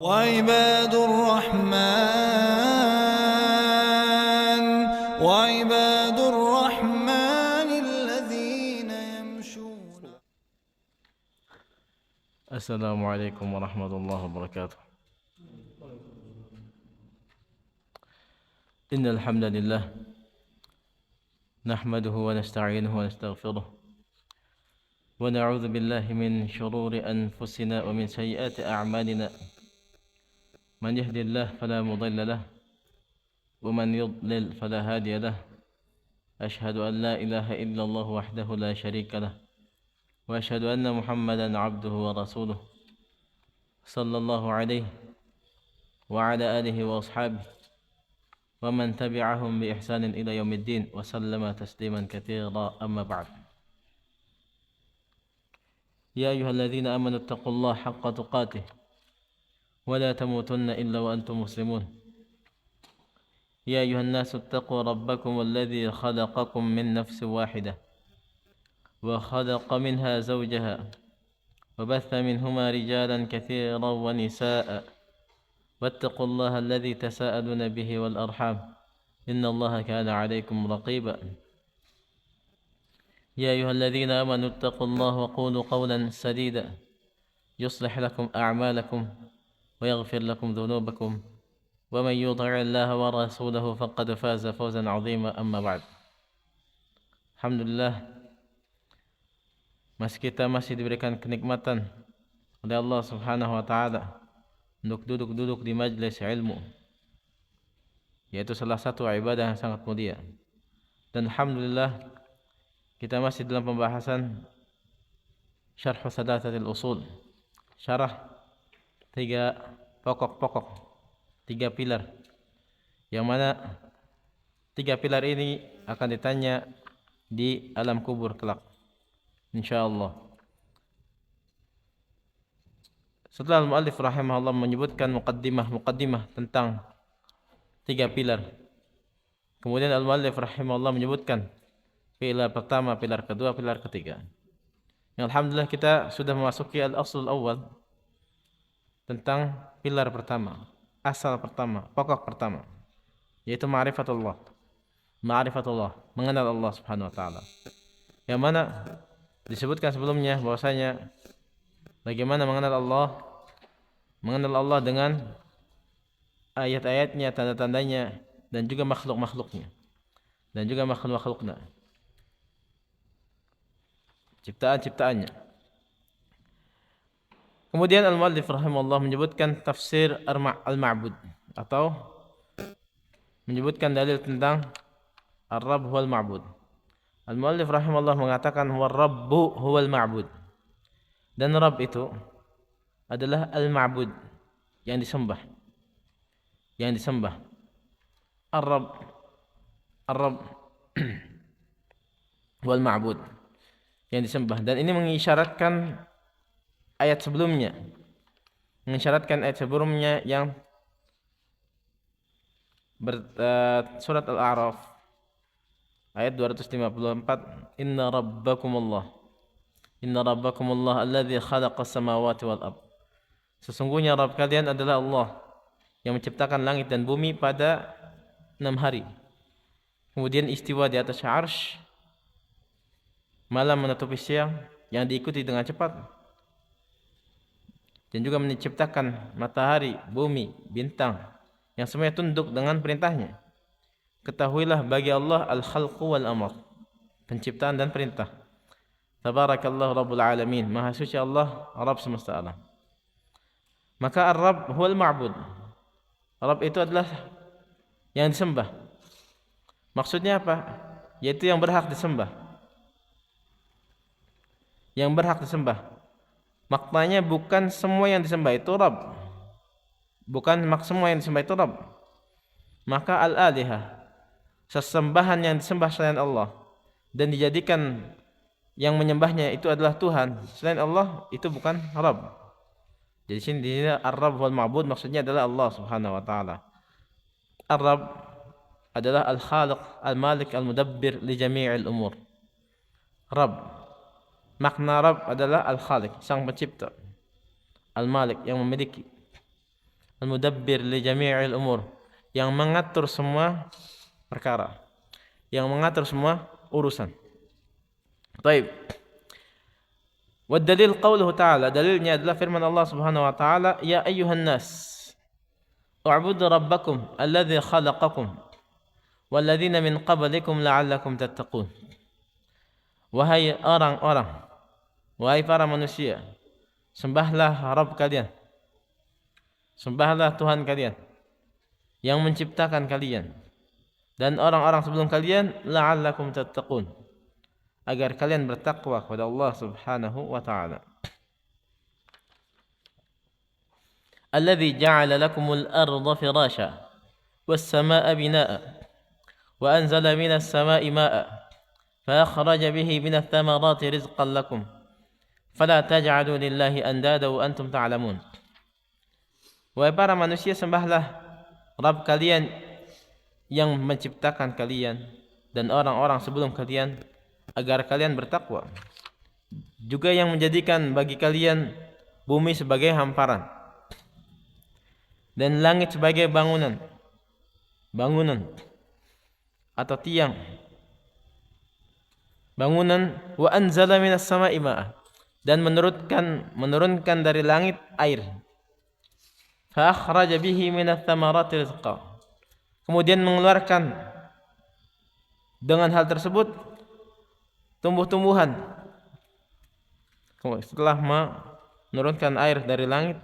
وعباد الرحمن وعباد الرحمن الذين يمشون. السلام عليكم ورحمة الله وبركاته. إن الحمد لله نحمده ونستعينه ونستغفره ونعوذ بالله من شرور أنفسنا ومن سيئات أعمالنا. من يهد الله فلا مضل له ومن يضلل فلا هادي له. أشهد أن لا إله إلا الله وحده لا شريك له وأشهد أن محمدا عبده ورسوله صلى الله عليه وعلى آله وأصحابه ومن تبعهم بإحسان إلى يوم الدين وسلم تسليما كثيرا. أما بعد، يا أيها الذين آمنوا اتقوا الله حق تقاته ولا تموتن إلا وأنتم مسلمون. يا أيها الناس اتقوا ربكم الذي خلقكم من نفس واحدة وخلق منها زوجها وبث منهما رجالا كثيرا ونساء واتقوا الله الذي تساءلون به والأرحام إن الله كان عليكم رقيبا. يا أيها الذين آمنوا اتقوا الله وقولوا قولا سديدا يصلح لكم أعمالكم ويغفر لكم ذنوبكم ومن يطع الله ورسوله فقد فاز فوزا عظيما. أما بعد. Alhamdulillah, kita masih diberikan kenikmatan oleh Allah Subhanahu wa taala untuk duduk di majelis ilmu, yaitu salah satu ibadah yang sangat mulia. Dan alhamdulillah, kita masih dalam pembahasan Syarh Sadatsatil Usul, syarah tiga pokok-pokok, tiga pilar, yang mana tiga pilar ini akan ditanya di alam kubur kelak, insyaallah. Setelah al-muallif rahimahullah menyebutkan muqaddimah tentang tiga pilar, kemudian al-muallif rahimahullah menyebutkan pilar pertama, pilar kedua, pilar ketiga. Yang alhamdulillah kita sudah memasuki al-aslul awal, tentang pilar pertama, asal pertama, pokok pertama, yaitu ma'rifatullah, mengenal Allah Subhanahu wa taala. Yang mana disebutkan sebelumnya bahwasanya bagaimana mengenal Allah dengan ayat-ayatnya, tanda-tandanya, dan juga makhluk-makhluknya, dan juga makhluk-makhluknya, ciptaan-ciptaannya. Kemudian al-muallif rahimahullah menyebutkan tafsir al-ma'bud, atau menyebutkan dalil tentang ar-rabb huwal ma'bud. Al-muallif rahimahullah mengatakan war-rabbu huwal ma'bud, dan rabb itu adalah al-ma'bud, yang disembah. Ar-rabb huwal ma'bud, yang disembah. Dan ini mengisyaratkan ayat sebelumnya, yang surat Al-A'raf ayat 254, Inna rabbakumullah alladzi khalaqas samawati wal ard. Sesungguhnya Rabb kalian adalah Allah yang menciptakan langit dan bumi pada 6 hari. Kemudian istiwa di atas arsy, malam menutupi siang, yang diikuti dengan cepat. Dan juga menciptakan matahari, bumi, bintang, yang semuanya tunduk dengan perintahnya. Ketahuilah bagi Allah al-khalqu wal amr, penciptaan dan perintah. Tabarakallahu rabbul alamin, maha suci Allah, Rabb semesta alam. Maka ar-rabb huwal ma'bud, Rabb itu adalah yang disembah. Maksudnya apa? Yaitu yang berhak disembah. Maknanya bukan semua yang disembah itu Rabb. Maka al-alihah, sesembahan yang disembah selain Allah dan dijadikan yang menyembahnya itu adalah Tuhan selain Allah, itu bukan Rabb. Jadi sini ar-Rabb wal ma'bud maksudnya adalah Allah Subhanahu wa taala. Ar-Rabb adalah al-Khaliq, al-Malik, al-Mudabbir li jami'il umur. Rabb, makna Rabb adalah Al-Khaliq, sang pencipta, Al-Malik, yang memiliki. al-mudabbir li jami'il umur, yang mengatur semua perkara, yang mengatur semua urusan. Baik. Wa dalil qauluhu ta'ala, dalilnya adalah firman Allah Subhanahu wa taala, ya ayyuhan nas u'budu rabbakum alladzi khalaqakum walladzina min qablikum la'allakum tattaqun. Wahai orang-orang, wahai para manusia, sembahlah Rabb kalian, sembahlah Tuhan kalian yang menciptakan kalian dan orang-orang sebelum kalian, la'allakum tattaqun, agar kalian bertakwa kepada Allah Subhanahu wa taala. Alladzi ja'ala lakumul arda firasha was samaa'a binaa'a wa anzala minas samaa'i maa'a فأخرج به من الثمرات رزقا لكم فلا تجعلوا لله أندادا وأنتم تعلمون. Wahai para manusia, sembahlah Rabb kalian yang menciptakan kalian dan orang-orang sebelum kalian agar kalian bertakwa, juga yang menjadikan bagi kalian bumi sebagai hamparan dan langit sebagai bangunan atau tiang bangunan, wa anzala minas sama'i ma'a, dan menurunkan dari langit air, fa akhraja bihi minats thamarati rizqa, kemudian mengeluarkan dengan hal tersebut tumbuh-tumbuhan. Setelah menurunkan air dari langit,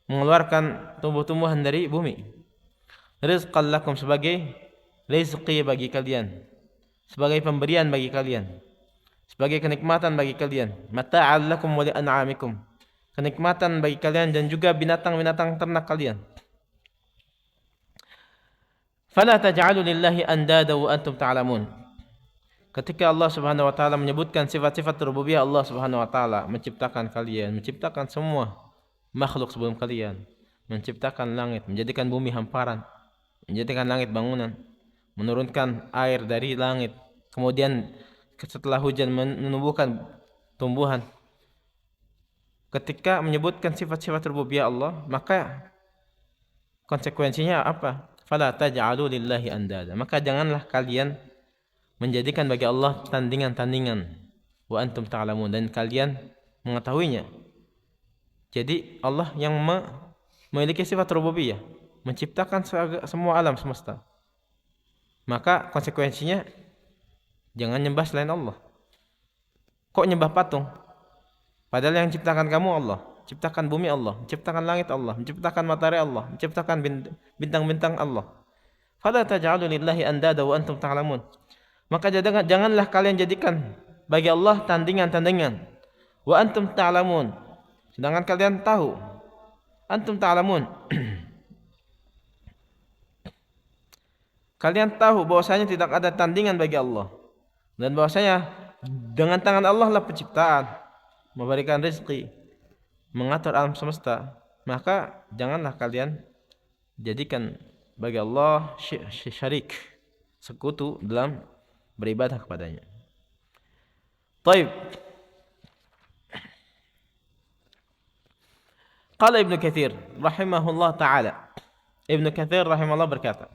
mengeluarkan tumbuh-tumbuhan dari bumi, rizqan lakum, sebagai rezeki bagi kalian, sebagai pemberian bagi kalian, sebagai kenikmatan bagi kalian, mata'al lakum wa li'an'amikum, kenikmatan bagi kalian dan juga binatang-binatang ternak kalian. Fala taj'alu lillahi andada wa antum ta'lamun. Ketika Allah Subhanahu wa taala menyebutkan sifat-sifat rububiyah Allah Subhanahu wa taala, menciptakan kalian, menciptakan semua makhluk sebelum kalian, menciptakan langit, menjadikan bumi hamparan, menjadikan langit bangunan, menurunkan air dari langit, kemudian setelah hujan menumbuhkan tumbuhan. Ketika menyebutkan sifat-sifat rububiyah Allah, maka konsekuensinya apa? Fala taj'alu lillahi andada, maka janganlah kalian menjadikan bagi Allah tandingan-tandingan, wa antum ta'lamun, dan kalian mengetahuinya. Jadi Allah yang memiliki sifat rububiyah, menciptakan semua alam semesta, maka konsekuensinya jangan nyembah selain Allah. Kok nyembah patung? Padahal yang ciptakan kamu Allah, ciptakan bumi Allah, menciptakan langit Allah, menciptakan matahari Allah, menciptakan bintang-bintang Allah. Fala taj'alu lillahi andada wa antum ta'lamun. Maka janganlah kalian jadikan bagi Allah tandingan-tandingan. Wa antum ta'lamun, sedangkan kalian tahu. Antum ta'lamun. Kalian tahu bahwasanya tidak ada tandingan bagi Allah, dan bahwasanya dengan tangan Allah lah penciptaan, memberikan rezeki, mengatur alam semesta. Maka janganlah kalian jadikan bagi Allah syirik, sekutu dalam beribadah kepadanya. Baik. Qala Ibnu Katsir rahimahullah taala. Ibnu Katsir rahimahullah berkata,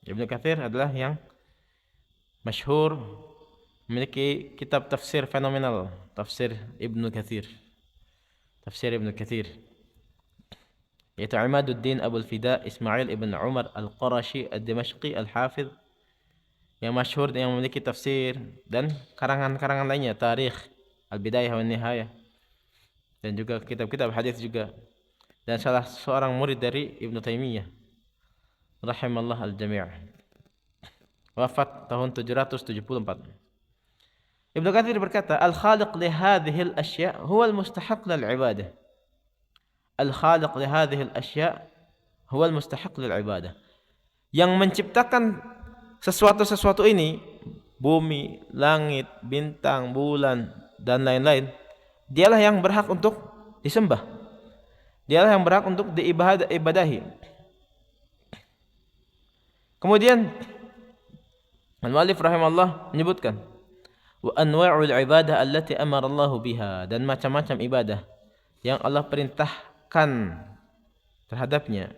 Ibnu Katsir adalah yang masyhur, memiliki kitab tafsir fenomenal, tafsir Ibnu Katsir. Tafsir Ibnu Katsir, yaitu Imaduddin Abul Fida Ismail ibn Umar Al-Qarashi Ad-Dimashqi Al-Hafidh, yang masyhur, yang memiliki tafsir dan karangan-karangan lainnya, Tarikh, Al-Bidayah wa Nihayah, dan juga kitab-kitab hadis juga, dan salah seorang murid dari Ibnu Taimiyah rahimallah al-jami'. Wafat tahun 774. Ibnu Katsir berkata, al-khaliq li hadhihi al-ashya' huwa al-mustahiq lil ibadah. Al-khaliq li hadhihi al-ashya' huwa al-mustahiq lil ibadah. Yang menciptakan sesuatu-sesuatu ini, bumi, langit, bintang, bulan, dan lain-lain, dialah yang berhak untuk disembah. Dialah yang berhak untuk diibadahi. Kemudian al-mu'allif rahimahullah menyebutkan, wa anwa'ul ibadah allati amara Allah biha, dan macam-macam ibadah yang Allah perintahkan terhadapnya,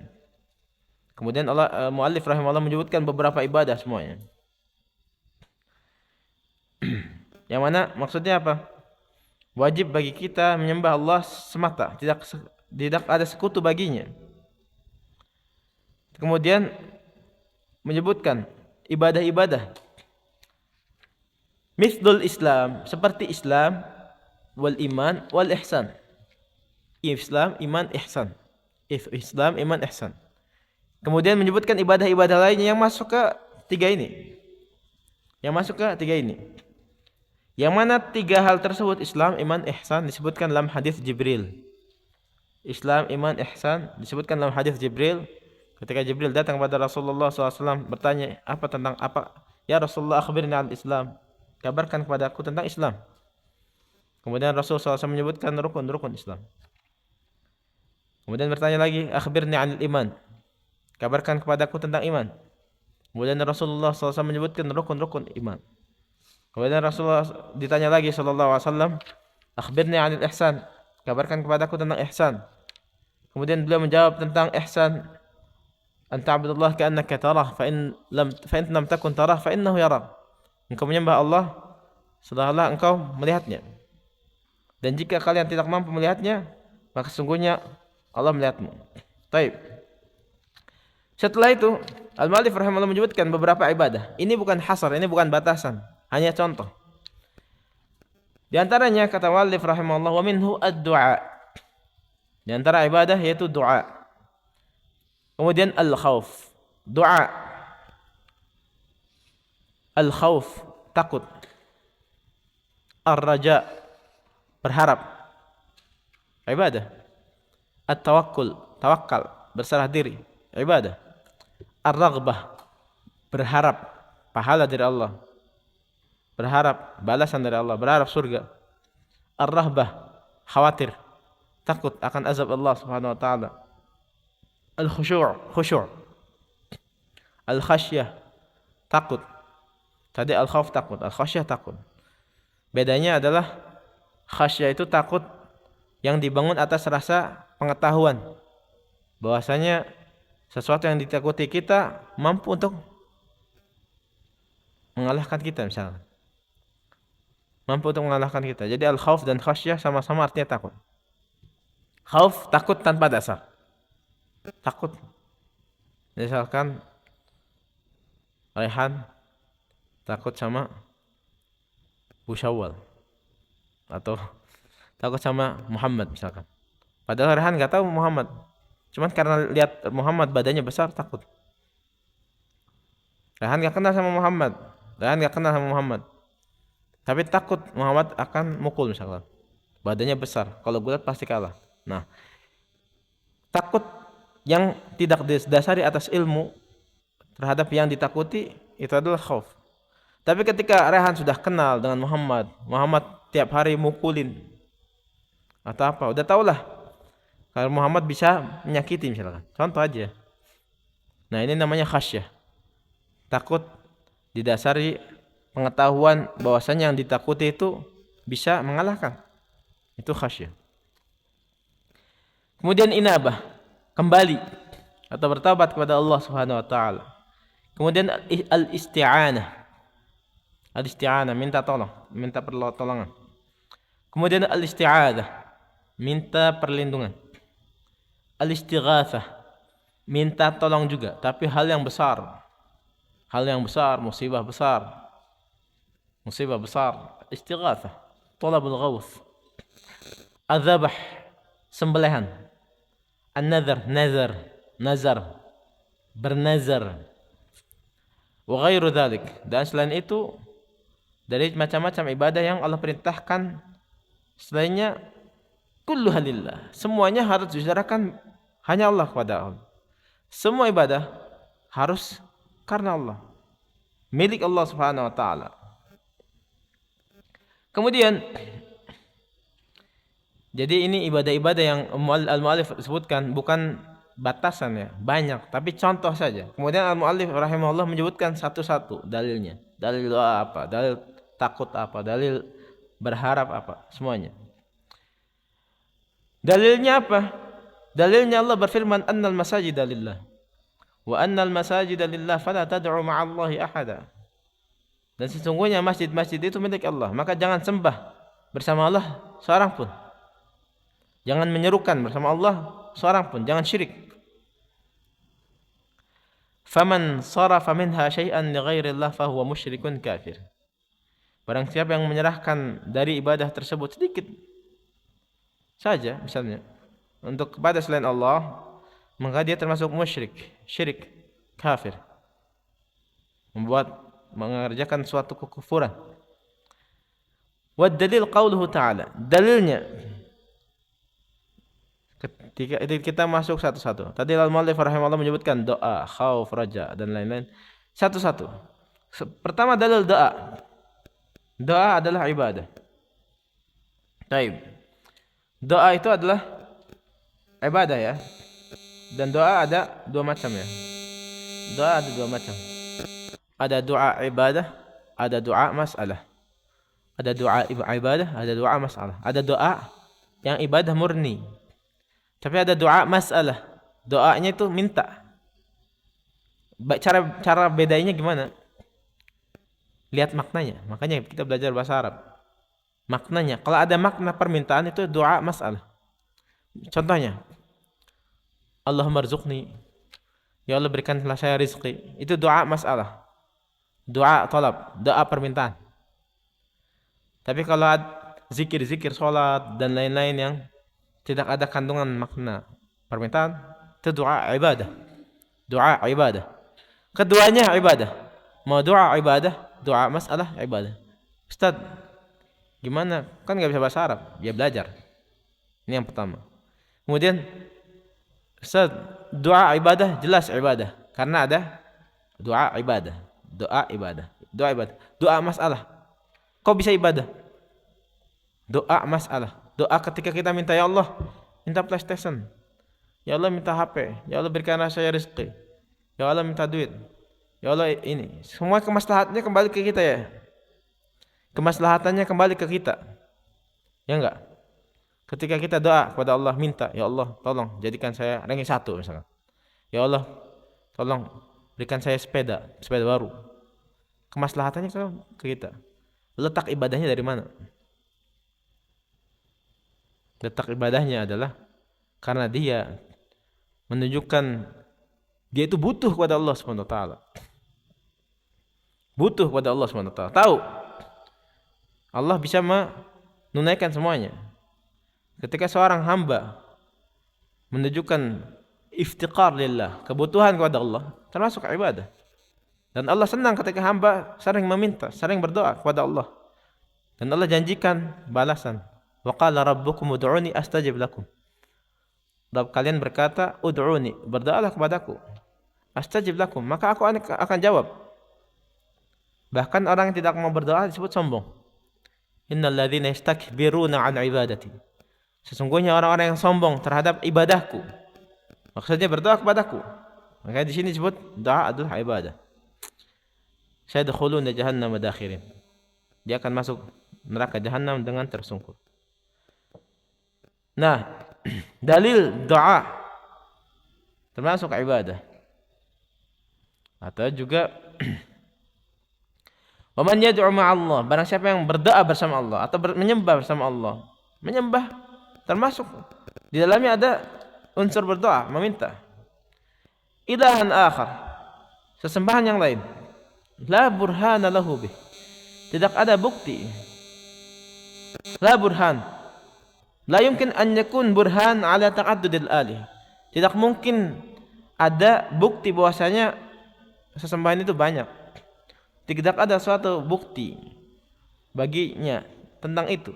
Kemudian muallif rahimahullah menyebutkan beberapa ibadah semuanya. Yang mana maksudnya apa? Wajib bagi kita menyembah Allah semata, tidak ada sekutu baginya. Kemudian menyebutkan ibadah-ibadah mithlul Islam, seperti Islam wal iman wal ihsan. Islam, iman, ihsan. Islam, iman, ihsan. Kemudian menyebutkan ibadah-ibadah lainnya yang masuk ke tiga ini. Yang mana tiga hal tersebut, Islam, iman, ihsan, disebutkan dalam hadis Jibril. Islam, iman, ihsan disebutkan dalam hadis Jibril. Ketika Jibril datang kepada Rasulullah SAW bertanya, ya Rasulullah, akhbirni an Islam, kabarkan kepada aku tentang Islam. Kemudian Rasulullah SAW menyebutkan rukun-rukun Islam. Kemudian bertanya lagi, akhbirni anil iman, kabarkan kepadaku tentang iman. Kemudian Rasulullah SAW menyebutkan rukun-rukun iman. Kemudian Rasulullah ditanya lagi SAW, akhbirni anil ihsan, kabarkan kepadaku tentang ihsan. Kemudian beliau menjawab tentang ihsan, anta abdullah ka'annaka tarah, fa in lam takun tarah fa innahu yarak. Engkau menyembah Allah seolah-olah engkau melihatnya. Dan jika kalian tidak mampu melihatnya, maka sesungguhnya Allah melihatmu. Baik. Setelah itu, al-muallif rahimahullah menyebutkan beberapa ibadah. Ini bukan hasar, ini bukan batasan, hanya contoh. Di antaranya kata muallif rahimahullah, wa minhu ad-du'a. Di antara ibadah yaitu doa. Kemudian al-khauf, doa. Al-khauf, takut. Ar-raja, berharap. Ibadah. At-tawakkul, tawakal, berserah diri, ibadah. Ar-raghbah, berharap pahala dari Allah, berharap balasan dari Allah, berharap surga. Ar-rahbah, khawatir, takut akan azab Allah Subhanahu wa taala. Al-khusyu', khusyu'. Al-khasyah, takut. Tadi al-khauf takut, al-khasyah takut. Bedanya adalah khasyah itu takut yang dibangun atas rasa pengetahuan bahwasanya sesuatu yang ditakuti kita mampu untuk mengalahkan kita, misalnya mampu untuk mengalahkan kita. Jadi al-khauf dan khasyah sama-sama artinya takut. Khauf, takut tanpa dasar, takut. Misalkan Raihan takut sama Bu Syawal, atau takut sama Muhammad misalkan. Padahal Rehan nggak tahu Muhammad, cuman karena lihat Muhammad badannya besar takut. Rehan nggak kenal sama Muhammad, tapi takut Muhammad akan mukul misalkan. Badannya besar, kalau gulat pasti kalah. Nah, takut yang tidak didasari atas ilmu terhadap yang ditakuti itu adalah khauf. Tapi ketika Rehan sudah kenal dengan Muhammad tiap hari mukulin atau apa, udah tahulah kalau Muhammad bisa menyakiti misalkan. Contoh aja. Nah, ini namanya khasyah. Takut didasari pengetahuan bahwasanya yang ditakuti itu bisa mengalahkan. Itu khasyah. Kemudian inabah, kembali atau bertaubat kepada Allah Subhanahu wa taala. Kemudian al-isti'anah. Al-isti'anah, minta tolong, minta pertolongan. Kemudian al-isti'adah, minta perlindungan. Al-istighatsah, minta tolong juga, tapi hal yang besar. Musibah besar. Istighatsah, talabul ghauth. Adzabah, sembelihan. An-nadhar, nazar, bernazar. Wa ghairu dzalik, dan selain itu dari macam-macam ibadah yang Allah perintahkan selainnya, kullu halillah, semuanya harus diserahkan hanya Allah kepada Allah. Semua ibadah harus karena Allah, milik Allah Subhanahu wa taala. Kemudian jadi ini ibadah-ibadah yang al-muallif sebutkan bukan batasan ya, banyak, tapi contoh saja. Kemudian al-muallif rahimahullah menyebutkan satu-satu dalilnya. Dalil doa apa, dalil takut apa, dalil berharap apa, semuanya. Dalilnya apa? Dalilnya Allah berfirman, annal masajida lillah Wa annal masajida lillah fala tad'u ma'allahi ahada. Dan sesungguhnya masjid-masjid itu milik Allah, maka jangan sembah bersama Allah seorang pun. Jangan menyerukan bersama Allah seorang pun, jangan syirik. Faman sarafa minha syai'an li ghairillah fahuwa musyrikun kafir. Barang siapa yang menyerahkan dari ibadah tersebut sedikit saja misalnya untuk kepada selain Allah, maka dia termasuk musyrik, syirik, kafir. Mengerjakan suatu kekufuran. Wa dalil qauluhu ta'ala. Dalilnya ketika itu kita masuk satu-satu. Tadi al-muallif rahimahullah menyebutkan doa, khauf, raja dan lain-lain. Satu-satu. Pertama dalil doa. Doa adalah ibadah. Baik. Doa itu adalah ibadah ya. Dan doa ada dua macam ya. Doa ada dua macam. Ada doa ibadah, ada doa masalah. Ada doa ibadah, ada doa masalah. Ada doa yang ibadah murni. Tapi ada doa masalah. Doanya itu minta. Cara bedanya gimana? Lihat maknanya. Makanya kita belajar bahasa Arab. Maknanya. Kalau ada makna permintaan itu doa masalah. Contohnya, Allahumma rzuqni. Ya Allah berikanlah saya rizki. Itu doa masalah. Doa talab, doa permintaan. Tapi kalau zikir-zikir salat dan lain-lain yang tidak ada kandungan makna permintaan, itu doa ibadah. Doa ibadah. Keduanya ibadah. Mau doa ibadah, doa masalah ibadah. Ustaz, gimana? Kan enggak bisa bahasa Arab. Ya belajar. Ini yang pertama. Kemudian Ustaz, doa ibadah jelas ibadah karena ada doa ibadah. Doa ibadah. Doa ibadah. Doa masalah. Kok bisa ibadah? Doa masalah. Doa ketika kita minta, ya Allah, minta PlayStation. Ya Allah minta HP. Ya Allah berikanlah saya rezeki. Ya Allah minta duit. Ya Allah ini. Semua kemaslahatnya kembali ke kita ya. Kemaslahatannya kembali ke kita. Ya enggak? Ketika kita doa kepada Allah minta, ya Allah tolong jadikan saya ranking 1 misalkan. Ya Allah tolong berikan saya sepeda baru. Kemaslahatannya ke kita. Letak ibadahnya dari mana? Letak ibadahnya adalah karena dia menunjukkan dia itu butuh kepada Allah Subhanahu wa taala. Butuh kepada Allah Subhanahu wa taala. Tahu Allah bisa menunaikan semuanya. Ketika seorang hamba menunjukkan iftiqar lillah, kebutuhan kepada Allah, termasuk ibadah. Dan Allah senang ketika hamba sering meminta, sering berdoa kepada Allah. Dan Allah janjikan balasan. Wa qala rabbukum ud'uni astajib lakum. Rabb kalian berkata, ud'uni, berdoalah kepadaku. Astajib lakum, maka aku akan jawab. Bahkan orang yang tidak mau berdoa disebut sombong. Innal ladzina yastakbiruna 'an ibadati. Sesungguhnya orang-orang yang sombong terhadap ibadahku. Maksudnya berdoa kepadaku. Maka di sini disebut doa adalah ibadah. Sayadkhuluna jahannam madakhirin. Dia akan masuk neraka jahanam dengan tersungkur. Nah, dalil doa termasuk ibadah. Atau juga wa man yad'u ma'allah, barang siapa yang berdoa bersama Allah atau menyembah bersama Allah. Menyembah termasuk di dalamnya ada unsur berdoa, meminta. Ilahan akhar, sesembahan yang lain. La burhana lahu bih. Tidak ada bukti. La burhan. La yumkin an yakun burhan ala ta'addudil alih. Tidak mungkin ada bukti bahwasanya sesembahan itu banyak. Tidak ada suatu bukti baginya tentang itu.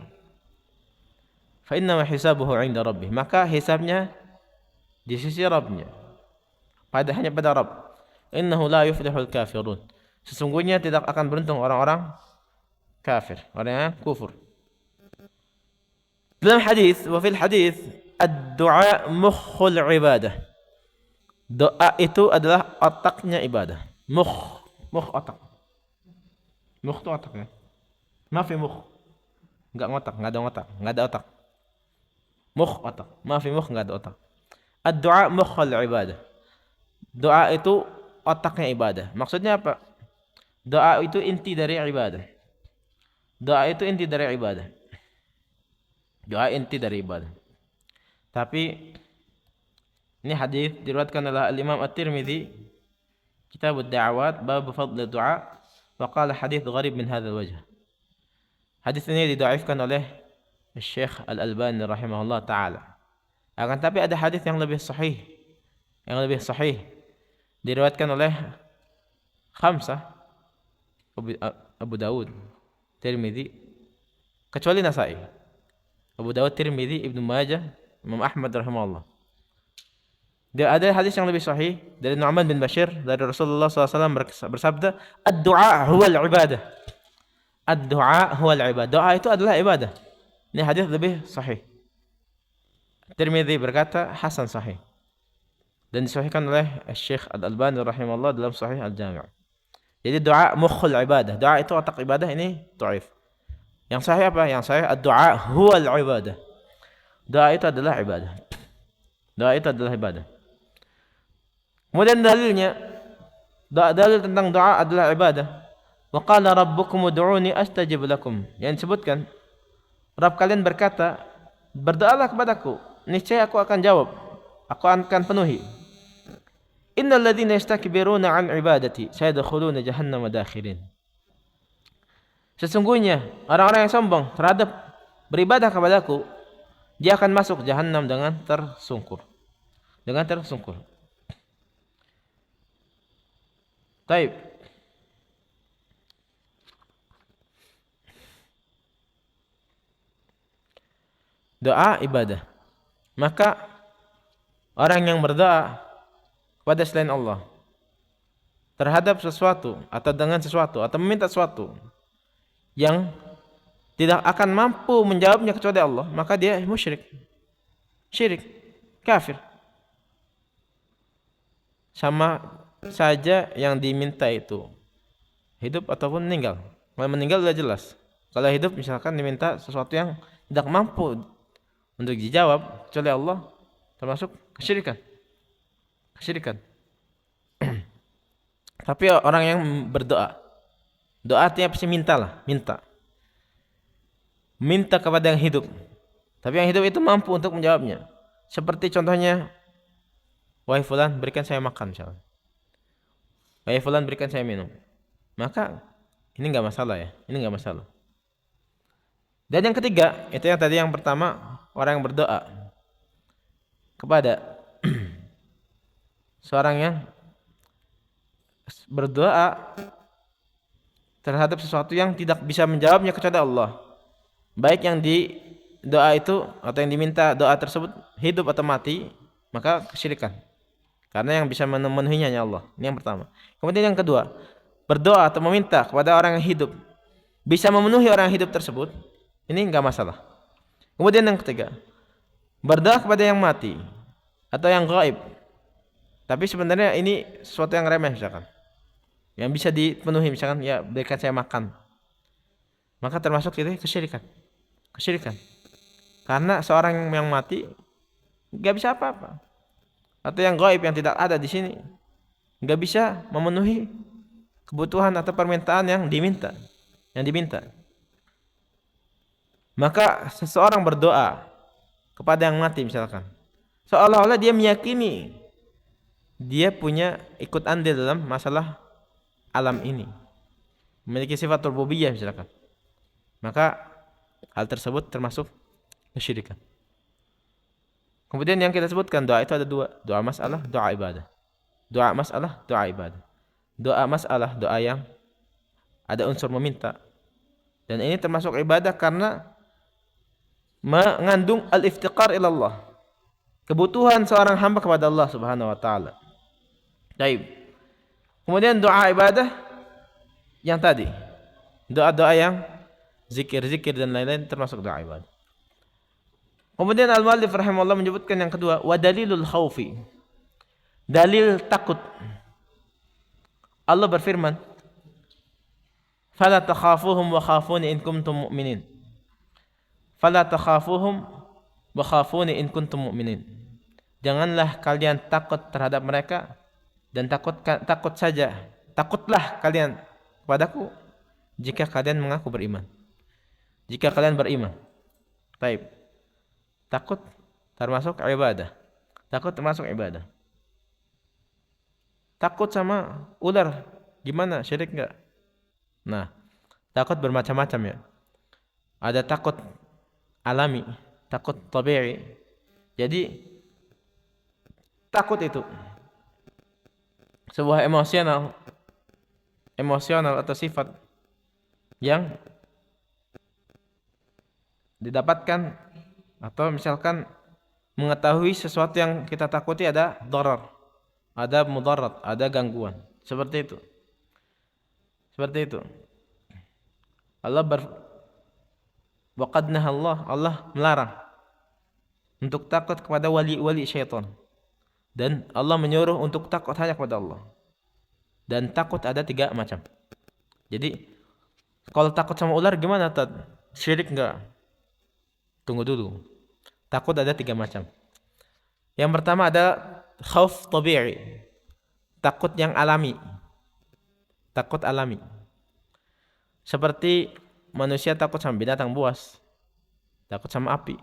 Fa inna ma hisabuhu 'inda rabbih. Maka hisabnya di sisi Rabbnya. Hanya pada Rabb. Innahu la yuflihul kafirun. Sesungguhnya tidak akan beruntung orang-orang kafir, orang yang kufur. Dalam hadis, wa fil hadis, ad-du'a mukhul ibadah. Doa itu adalah otaknya ibadah. Mukh otak. Mukh itu otak ya. Mafi mukh. Enggak ngotak, enggak ada otak. Mukh otak. Mafi mukh enggak ada otak. Ad-du'a mukhul ibadah. Doa itu otaknya ibadah. Maksudnya apa? Doa itu inti dari ibadah. Doa itu inti dari ibadah. Doa inti dari ibadah. Tapi ini hadis diriwayatkan oleh Al-Imam At-Tirmidzi, Kitab Ad-Da'awat, bab fadl du'a, wa qala hadis gharib min hadzal wajh. Hadis ini didhaifkan oleh Syekh Al-Albani rahimahullah taala. Akan tapi ada hadis yang lebih sahih. Yang lebih sahih diriwayatkan oleh khamsah, Abu Dawud, Tirmidzi, kecuali Nasai. Abu Dawud, Tirmidzi, Ibnu Majah, Imam Ahmad rahimahullah. Dia ada hadis yang lebih sahih dari Nu'man bin Bashir dari Rasulullah SAW bersabda, "Ad-du'a huwal ibadah." Ad-du'a huwal ibadah. Doa itu adalah ibadah. Ini hadis lebih sahih. Tirmidzi berkata hasan sahih. Dan disahihkan oleh Syekh Al-Albani rahimahullah dalam Sahih Al-Jami'. Jadi doa mukhul ibadah. Doa itu otak ibadah, ini dhaif. Yang sahih apa? Yang sahih ad-du'a huwal ibadah. Doa itu adalah ibadah. Doa itu adalah ibadah. Kemudian dalilnya, dalil tentang doa adalah ibadah. Wa qala rabbukum ud'uni astajib lakum. Yang disebutkan, Rabb kalian berkata, berdoalah kepadaku, niscaya aku akan jawab, aku akan penuhi. Innal ladzina yastakbiruna an ibadati sayadkhuluna jahannama dakhirin. Sesungguhnya orang-orang yang sombong terhadap beribadah kepadaku, dia akan masuk jahannam dengan tersungkur. Dengan tersungkur. Taib. Doa ibadah. Maka orang yang berdoa kepada selain Allah terhadap sesuatu atau dengan sesuatu atau meminta sesuatu yang tidak akan mampu menjawabnya kecuali Allah, maka dia musyrik. Syirik, kafir. Sama saja yang diminta itu hidup ataupun meninggal. Kalau meninggal sudah jelas. Kalau hidup misalkan diminta sesuatu yang tidak mampu untuk dijawab kecuali Allah, termasuk kesyirikan. Kesyirikan. Tapi orang yang berdoa, doa artinya pasti mintalah, minta. Minta kepada yang hidup. Tapi yang hidup itu mampu untuk menjawabnya. Seperti contohnya, wahai fulan, berikan saya makan misalnya. Wahai fulan, berikan saya minum. Maka ini enggak masalah ya. Ini enggak masalah. Dan yang ketiga, itu yang tadi yang pertama, orang yang berdoa kepada seorang yang berdoa terhadap sesuatu yang tidak bisa menjawabnya kecuali Allah. Baik yang di doa itu atau yang diminta doa tersebut hidup atau mati, maka kesyirikan. Karena yang bisa memenuhinya hanya Allah. Ini yang pertama. Kemudian yang kedua, berdoa atau meminta kepada orang yang hidup bisa memenuhi orang yang hidup tersebut, ini enggak masalah. Kemudian yang ketiga, berdoa kepada yang mati atau yang gaib. Tapi sebenarnya ini sesuatu yang remeh misalkan. Yang bisa dipenuhi misalkan, ya berikan saya makan. Maka termasuk itu kesyirikan. Kesyirikan. Karena seorang yang mati enggak bisa apa-apa. Atau yang gaib yang tidak ada di sini enggak bisa memenuhi kebutuhan atau permintaan yang diminta. Maka seseorang berdoa kepada yang mati misalkan, seolah-olah dia meyakini dia punya ikut andil dalam masalah alam ini, memiliki sifat rububiyah misalkan. Maka hal tersebut termasuk kesyirikan. Kemudian yang kita sebutkan doa itu ada dua, doa masalah, doa ibadah. Doa masalah, doa ibadah. Doa masalah, doa yang ada unsur meminta. Dan ini termasuk ibadah karena mengandung al-iftiqar ila Allah. Kebutuhan seorang hamba kepada Allah Subhanahu wa taala. Baik. Kemudian doa ibadah yang tadi. Doa-doa yang zikir-zikir dan lain-lain termasuk doa ibadah. Kemudian al-muallif rahimahullah menyebutkan yang kedua, wa dalilul khaufi. Dalil takut. Allah berfirman, fala takhafuhum wa khafuni in kuntum mu'minin. Fala takhafuhum wa khafuni in kuntum mu'minin. Janganlah kalian takut terhadap mereka Dan takutlah kalian kepadaku jika kalian mengaku beriman. Jika kalian beriman. Taib. Takut termasuk ibadah. Takut termasuk ibadah. Takut sama ular, gimana? Syirik enggak? Nah, takut bermacam-macam ya. Ada takut alami, takut tabi'i. Jadi takut itu sebuah emosional atau sifat yang didapatkan atau misalkan mengetahui sesuatu yang kita takuti ada darar, ada mudarat, ada gangguan. Seperti itu. Seperti itu. Allah melarang untuk takut kepada wali-wali syaitan. Dan Allah menyuruh untuk takut hanya kepada Allah. Dan takut ada 3 macam. Jadi kalau takut sama ular gimana, Tad? Syirik enggak? Tunggu dulu. Takut ada 3 macam. Yang pertama ada khauf tabi'i. Takut yang alami. Takut alami. Seperti manusia takut sama binatang buas. Takut sama api.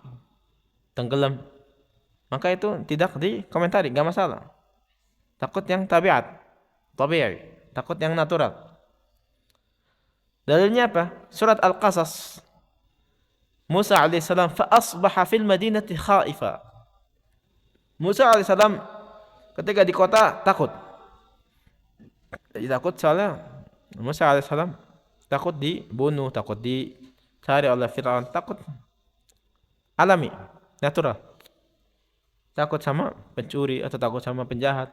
Tenggelam. Maka itu tidak dikomentari, enggak masalah. Takut yang tabiat, tabi'i, takut yang natural. Dalilnya apa? Surat Al-Qasas. Musa alaihissalam fa asbaha fil madinati khaifa. Musa alaihissalam ketika di kota takut. Takut soalnya Musa alaihissalam takut dibunuh, takut dicari oleh Firaun, takut alami, natural. Takut sama pencuri atau takut sama penjahat,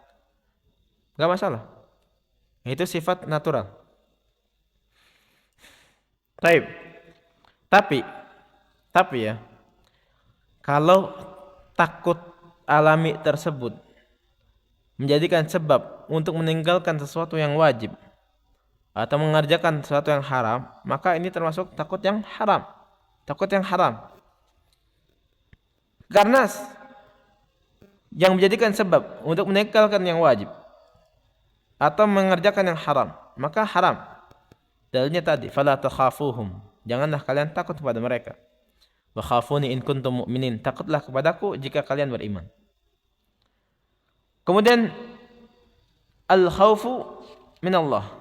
enggak masalah. Itu sifat natural. Tapi ya, kalau takut alami tersebut menjadikan sebab untuk meninggalkan sesuatu yang wajib atau mengerjakan sesuatu yang haram, maka ini termasuk takut yang haram. Takut yang haram. Karena yang menjadikan sebab untuk meninggalkan yang wajib atau mengerjakan yang haram, maka haram. Dalilnya tadi, fala takhafuhum. Janganlah kalian takut kepada mereka. Wa khafuni in kuntum mu'minin. Takutlah kepadaku jika kalian beriman. Kemudian al-khaufu min Allah.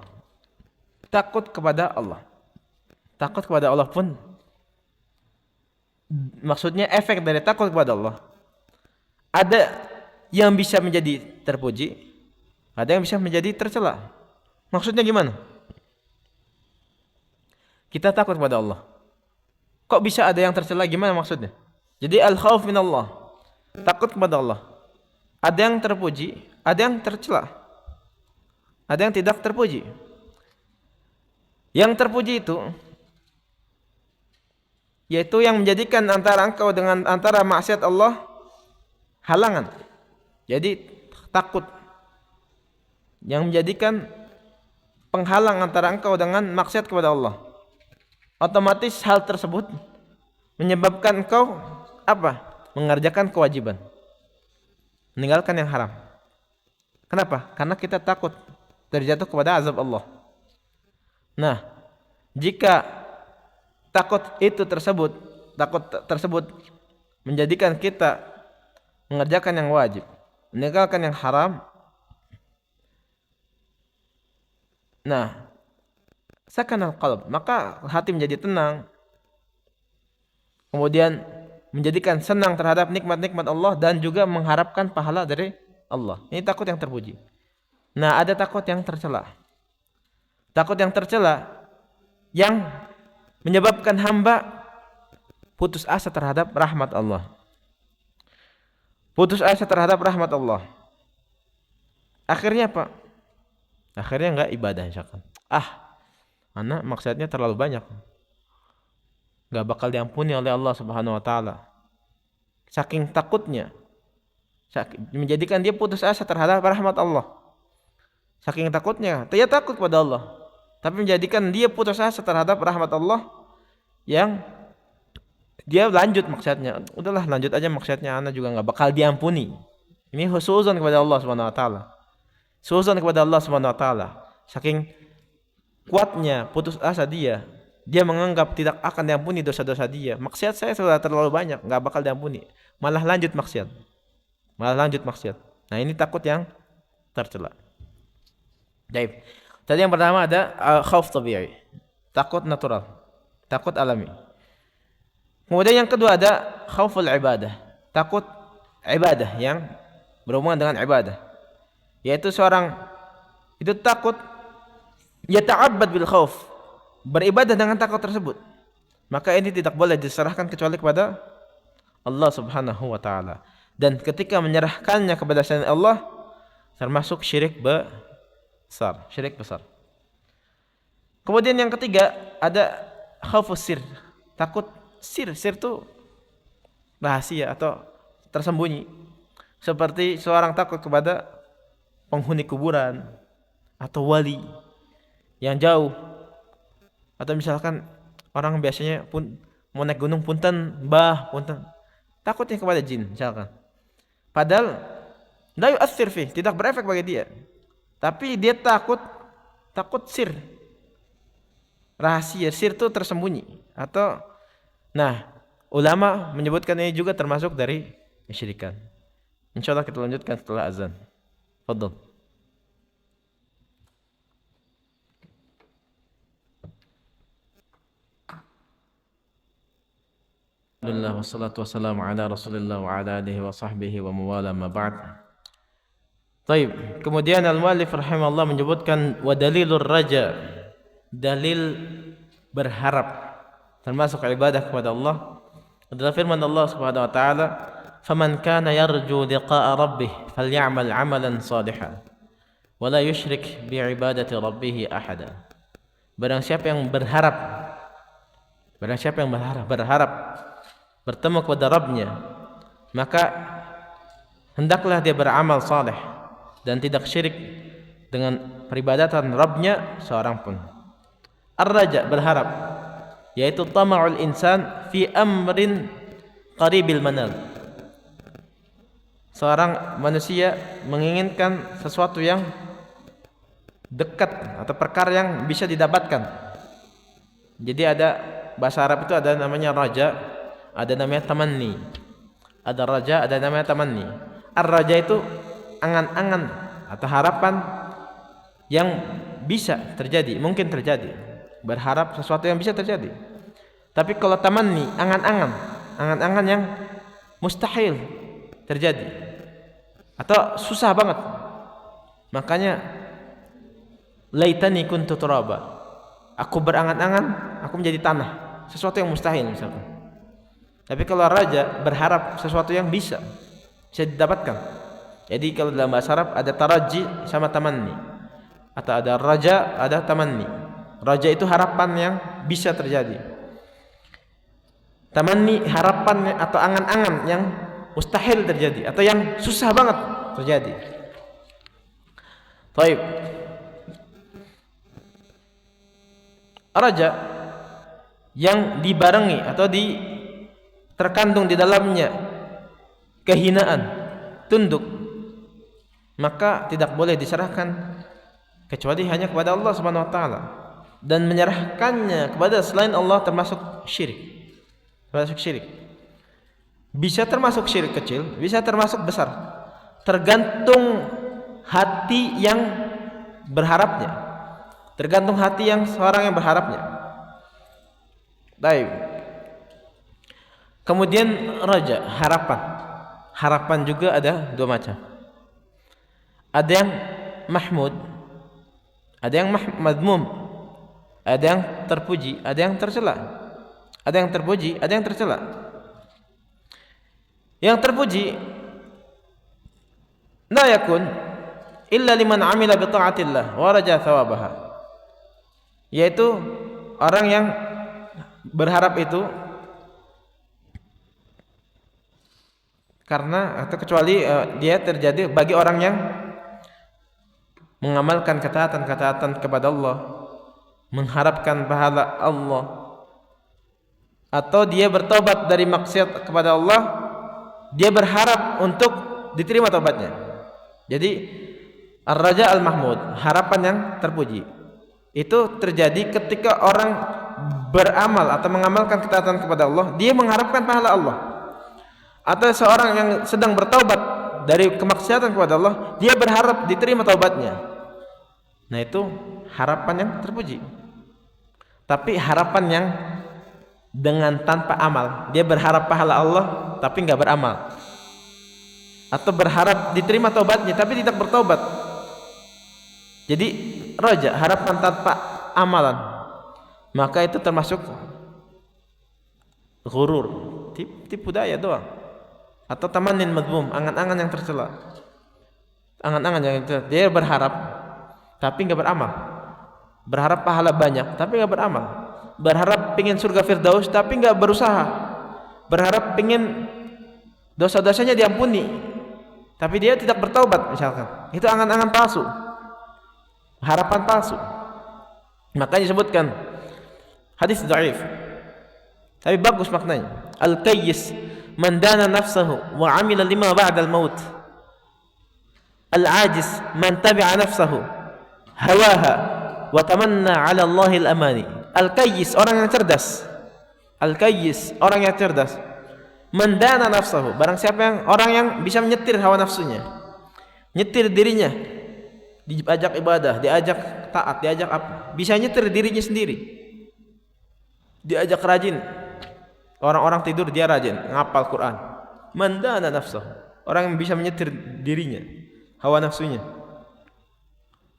Takut kepada Allah. Takut kepada Allah pun maksudnya efek dari takut kepada Allah. Ada yang bisa menjadi terpuji, ada yang bisa menjadi tercela. Maksudnya gimana? Kita takut kepada Allah. Kok bisa ada yang tercela? Gimana maksudnya? Jadi al-khauf min Allah. Takut kepada Allah. Ada yang terpuji, ada yang tercela. Ada yang tidak terpuji. Yang terpuji itu yaitu yang menjadikan antara engkau dengan antara maksiat Allah halangan. Jadi takut yang menjadikan penghalang antara engkau dengan maksiat kepada Allah. Otomatis hal tersebut menyebabkan engkau apa? Mengerjakan kewajiban. Meninggalkan yang haram. Kenapa? Karena kita takut terjatuh kepada azab Allah. Nah, jika takut tersebut menjadikan kita mengerjakan yang wajib, meninggalkan yang haram. Nah, sakanal qalb, maka hati menjadi tenang. Kemudian menjadikan senang terhadap nikmat-nikmat Allah dan juga mengharapkan pahala dari Allah. Ini takut yang terpuji. Nah, ada takut yang tercela. Takut yang tercela yang menyebabkan hamba putus asa terhadap rahmat Allah. Putus asa terhadap rahmat Allah. Akhirnya apa? Akhirnya enggak ibadah misalkan. Anak maksudnya terlalu banyak. Enggak bakal diampuni oleh Allah Subhanahu wa taala. Saking takutnya. Menjadikan dia putus asa terhadap rahmat Allah. Saking takutnya, dia takut pada Allah. Tapi menjadikan dia putus asa terhadap rahmat Allah yang dia lanjut maksudnya. Udahlah lanjut aja maksudnya, anak juga enggak bakal diampuni. Ini husuzon kepada Allah Subhanahu wa taala. Suudzon kepada Allah Subhanahu wa taala. Saking kuatnya putus asa dia menganggap tidak akan diampuni dosa-dosa dia. Maksiat saya sudah terlalu banyak, enggak bakal diampuni. Malah lanjut maksiat. Nah, ini takut yang tercela. Baik. Tadi yang pertama ada khauf tabi'i. Takut natural, takut alami. Kemudian yang kedua ada khauful ibadah. Takut ibadah yang berhubungan dengan ibadah. Yaitu seorang itu takut yata'abbad bil khauf, beribadah dengan takut tersebut. Maka ini tidak boleh diserahkan kecuali kepada Allah Subhanahu wa taala. Dan ketika menyerahkannya kepada selain Allah termasuk syirik besar. Kemudian yang ketiga ada khaufus sir. Takut sir itu rahasia atau tersembunyi. Seperti seorang takut kepada penghuni kuburan atau wali yang jauh, atau misalkan orang biasanya pun mau naik gunung punten takutnya kepada jin misalkan, padahal la yu'athir fi, tidak berefek bagi dia, tapi dia takut sir, rahasia, sir itu tersembunyi. Atau ulama menyebutkan ini juga termasuk dari kesyirikan. Insyaallah kita lanjutkan setelah azan. Fadhal. Alhamdulillah wassalatu wassalamu ala Rasulillah wa ala alihi wa sahbihi wa mawala ma ba'd. Baik, kemudian al-muallif rahimahullah menyebutkan wa dalilur raja, dalil berharap termasuk ibadah kepada Allah adalah firman Allah Subhanahu wa taala, "Faman kana yarju liqa'a rabbih falyamal 'amalan shalihan wa la yusyrik bi ibadati rabbih ahada." Barang siapa yang berharap bertemu kepada Rabbnya, maka hendaklah dia beramal saleh dan tidak syirik dengan peribadatan Rabbnya seorang pun. Ar-raja, berharap, yaitu tama'ul insan fi amrin qaribil manal. Seorang manusia menginginkan sesuatu yang dekat atau perkara yang bisa didapatkan. Jadi ada bahasa Arab itu ada namanya raja, ada namanya tamanni. Ada raja, ada namanya tamanni. Ar-raja itu angan-angan atau harapan yang bisa terjadi, mungkin terjadi. Berharap sesuatu yang bisa terjadi. Tapi kalau tamanni, angan-angan yang mustahil terjadi atau susah banget. Makanya laitani kuntu turaba. Aku berangan-angan aku menjadi tanah, sesuatu yang mustahil misalkan. Tapi kalau raja berharap sesuatu yang bisa didapatkan. Jadi kalau dalam bahasa Arab ada taraji sama tamanni, atau ada raja, ada tamanni. Raja itu harapan yang bisa terjadi. Tamanni harapan atau angan-angan yang mustahil terjadi atau yang susah banget terjadi. Baik. Raja yang dibarengi atau terkandung di dalamnya kehinaan, tunduk, maka tidak boleh diserahkan kecuali hanya kepada Allah Subhanahu wa taala, dan menyerahkannya kepada selain Allah termasuk syirik. Bisa termasuk syirik kecil, bisa termasuk besar, tergantung hati yang berharapnya, tergantung hati yang seorang yang berharapnya. Baik. Kemudian raja, harapan juga ada dua macam. Ada yang mahmud, ada yang madmum, ada yang terpuji, ada yang tercela. Ada yang terpuji, ada yang tercela. Yang terpuji la yakun illa liman amila bi ta'atillah wa raja thawabaha, yaitu orang yang berharap itu karena atau kecuali dia terjadi bagi orang yang mengamalkan ketaatan kepada Allah, mengharapkan pahala Allah, atau dia bertobat dari maksiat kepada Allah, dia berharap untuk diterima tobatnya. Jadi Ar-raja al-mahmud, harapan yang terpuji. Itu terjadi ketika orang beramal atau mengamalkan ketaatan kepada Allah, dia mengharapkan pahala Allah. Atau seorang yang sedang bertaubat dari kemaksiatan kepada Allah, dia berharap diterima taubatnya. Nah, itu harapan yang terpuji. Tapi harapan yang dengan tanpa amal, dia berharap pahala Allah tapi nggak beramal, atau berharap diterima taubatnya tapi tidak bertaubat. Jadi raja, harapan tanpa amalan, maka itu termasuk ghurur, tipu daya doang, atau tamanin madmum, angan-angan yang tercela. Angan-angan yang tercela, dia berharap tapi nggak beramal, berharap pahala banyak tapi nggak beramal, berharap pingin surga firdaus tapi nggak berusaha, berharap pingin dosa-dosanya diampuni tapi dia tidak bertaubat misalkan. Itu angan-angan palsu, harapan palsu. Makanya disebutkan hadis dhaif tapi bagus maknanya. Al-qayyis man dana nafsahu wa amila lima ba'da al-maut. Al-ajiz man tabi'a nafsahu hawaha wa tamanna 'ala Allahil amani. Al-qayyis, orang yang cerdas. Al-qayyis, orang yang cerdas. Man dana nafsahu, barang siapa yang orang yang bisa menyetir hawa nafsunya, nyetir dirinya, diajak ibadah, diajak taat, diajak apa, bisa nyetir dirinya sendiri, diajak rajin. Orang-orang tidur dia rajin ngapal Quran. Man dana nafsahu, orang yang bisa menyetir dirinya, hawa nafsunya.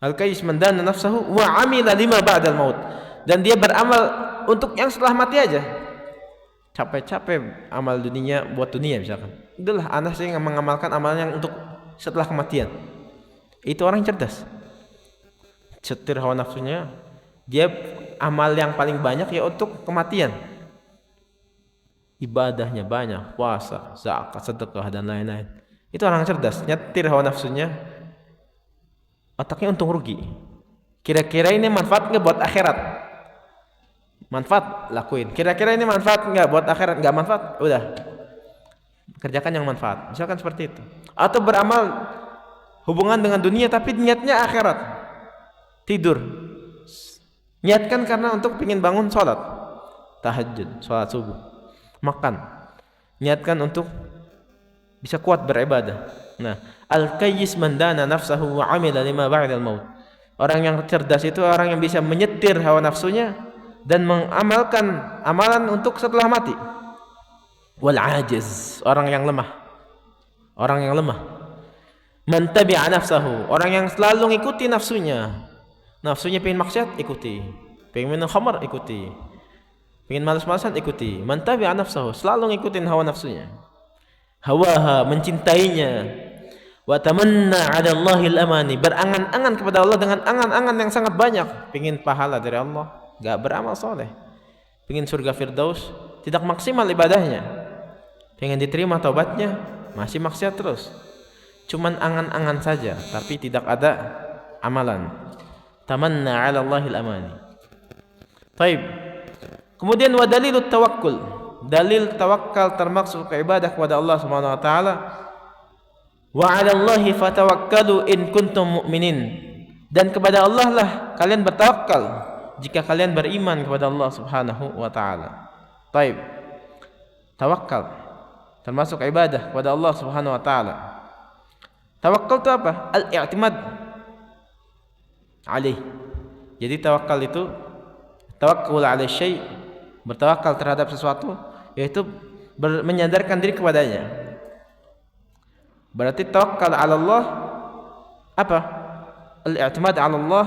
Al-qayyis man dana nafsahu wa amila lima ba'dal maut, dan dia beramal untuk yang setelah mati aja. Capek-capek amal dunia buat dunia misalkan. Itulah anak yang mengamalkan amalan yang untuk setelah kematian. Itu orang yang cerdas. Setir hawa nafsunya, dia amal yang paling banyak ya untuk kematian. Ibadahnya banyak, puasa, zakat, sedekah dan lain-lain. Itu orang yang cerdas, nyetir hawa nafsunya. Otaknya untung rugi. Kira-kira ini manfaat nggak buat akhirat? Manfaat, lakuin. Kira-kira ini manfaat nggak buat akhirat? Nggak manfaat, udah kerjakan yang manfaat. Misalkan seperti itu. Atau beramal hubungan dengan dunia tapi niatnya akhirat. Tidur, niatkan karena untuk ingin bangun sholat tahajud, sholat subuh. Makan, niatkan untuk bisa kuat beribadah. Nah, al-qayyis man dana nafsahu wa amila lima ba'dal maut. Orang yang cerdas itu orang yang bisa menyetir hawa nafsunya dan mengamalkan amalan untuk setelah mati. Wal ajiz, orang yang lemah. Orang yang lemah. Man tabi'a nafsahu, orang yang selalu ngikuti nafsunya. Nafsunya pengen maksiat, ikuti. Pengen minum khamar, ikuti. Pengen malas-malasan, ikuti. Man tabi'a nafsahu, selalu ngikutin hawa nafsunya. Hawaha, mencintainya. Wa tamanna 'ala Allahil amani, berangan-angan kepada Allah dengan angan-angan yang sangat banyak. Pengen pahala dari Allah, gak beramal soleh. Pengen surga firdaus, tidak maksimal ibadahnya. Pengen diterima taubatnya, masih maksiat terus. Cuman angan-angan saja, tapi tidak ada amalan. Tamanna 'ala Allahil amani. Baik. Kemudian wa dalilut tawakkul. Dalil tawakal termaksud ke ibadah kepada Allah Subhanahu wa taala. Wa 'ala Allahi fatawakkalu in kuntum mu'minin. Dan kepada Allah lah kalian bertawakal jika kalian beriman kepada Allah Subhanahu wa taala. Baik. Tawakal termasuk ibadah kepada Allah Subhanahu wa taala. Tawakal itu apa? Al-i'timad alaih. Jadi tawakal itu tawakkul ala syai', bertawakal terhadap sesuatu, yaitu menyandarkan diri kepadanya. Berarti tawakkal ala Allah apa? Al-i'timad ala Allah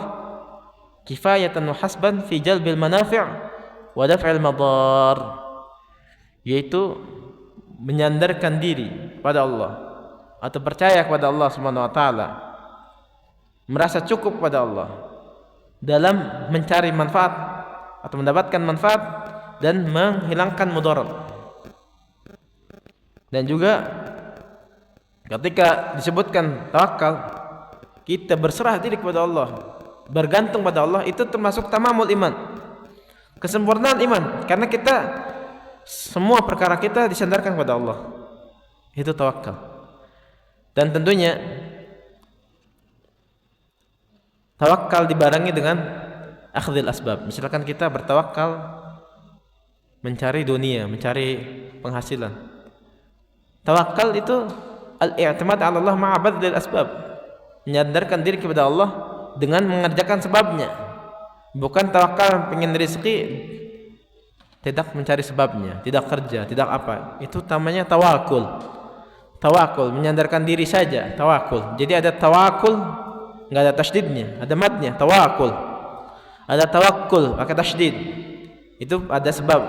kifayatan wa hasban fi jalbil manafi' wa daf'il madar, yaitu menyandarkan diri pada Allah atau percaya kepada Allah Subhanahu wa taala, merasa cukup pada Allah dalam mencari manfaat atau mendapatkan manfaat dan menghilangkan mudarat. Dan juga ketika disebutkan tawakal, kita berserah diri kepada Allah, bergantung pada Allah, itu termasuk tamamul iman, kesempurnaan iman, karena kita semua perkara kita disandarkan kepada Allah. Itu tawakal. Dan tentunya Tawakal dibarengi dengan akhdhil asbab. Misalkan kita bertawakal mencari dunia, mencari penghasilan. Tawakal itu al-i'timad 'ala Allah ma'a badlil asbab. Menyandarkan diri kepada Allah dengan mengerjakan sebabnya. Bukan tawakal pengen rezeki tidak mencari sebabnya, tidak kerja, tidak apa. Itu namanya tawakul. Tawakul menyandarkan diri saja, tawakul. Jadi ada tawakul enggak ada tasydidnya, ada madnya, tawakul. Ada tawakkul pakai tasydid. Itu ada sebab.